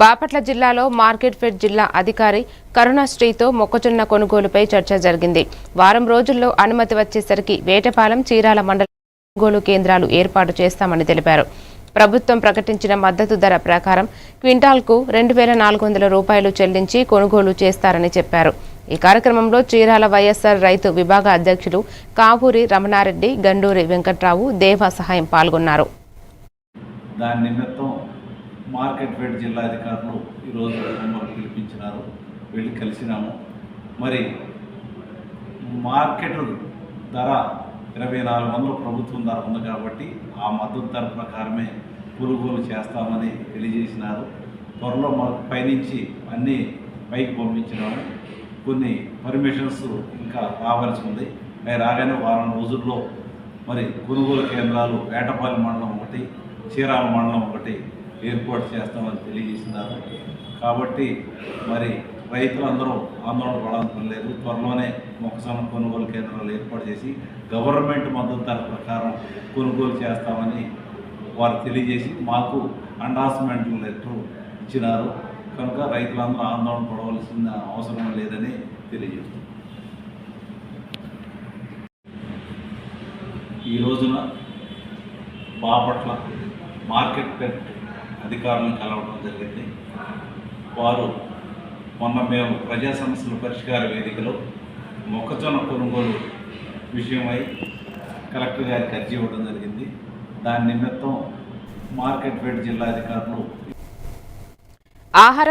బాపట్ల జిల్లాలో market fed జిల్లా అధికారి కరుణశ్రీతో మొక్కజొన్న కొనుగోలుపై చర్చ జరిగింది. వారం రోజుల్లో అనుమతి వచ్చేసరికి వేటపాలెం చీరాల మండల కొనుగోలు కేంద్రాలు ఏర్పాటు చేస్తామని తెలిపారు. ప్రభుత్వం ప్రకటించిన మద్దతు ధర ప్రకారం క్వింటాల్కు 2,400 రూపాయలు చెల్లించి కొనుగోలు చేస్తారని చెప్పారు. ఈ కార్యక్రమంలో చీరాల వైఎస్ఆర్ రైతు విభాగ అధ్యక్షులు కావూరి రమణారెడ్డి, గండూరి వెంకట్రావు, దేవా సహాయం పాల్గొన్నారు. దాని నిమిత్తం మార్కెట్ ఫెడ్ జిల్లా అధికారులు ఈరోజు మమ్మల్ని పిలిపించినారు. వెళ్ళి కలిసినాము. మరి మార్కెట్ ధర 2,400 ప్రభుత్వం ధర ఉంది కాబట్టి ఆ మద్దతు ధర ప్రకారమే కొనుగోలు చేస్తామని తెలియజేసినారు. త్వరలో మాకు పైనుంచి అన్నీ పైకి పంపించినాము. కొన్ని పర్మిషన్స్ ఇంకా రావాల్సి ఉంది. అవి రాగానే వారం రోజుల్లో మరి కొనుగోలు కేంద్రాలు వేటపాలెం మండలం ఒకటి, చీరాల మండలం ఒకటి ఏర్పాటు చేస్తామని తెలియజేసినారు. కాబట్టి మరి రైతులందరూ ఆందోళన పడాల్సిన లేదు. త్వరలోనే మొక్కజొన్న కొనుగోలు కేంద్రాలు ఏర్పాటు చేసి గవర్నమెంట్ మద్దతు ధర ప్రకారం కొనుగోలు చేస్తామని వారు తెలియజేసి మాకు అండార్స్మెంట్ లెటర్ ఇచ్చినారు. కనుక రైతులందరూ ఆందోళన పడవలసిన అవసరం లేదని తెలియజేస్తున్నారు. ఈ రోజున బాపట్ల మార్కెట్ ఫెడ్ అధికారులను కలవడం జరిగింది. వారు మొన్న మేము ప్రజా సమస్యల పరిష్కార వేదికలో మొక్కజొన్న కొనుగోలు విషయమై కలెక్టర్ గారికి అర్జీ ఇవ్వడం జరిగింది. దాని నిమిత్తం మార్కెట్ ఫెడ్ జిల్లా అధికారులు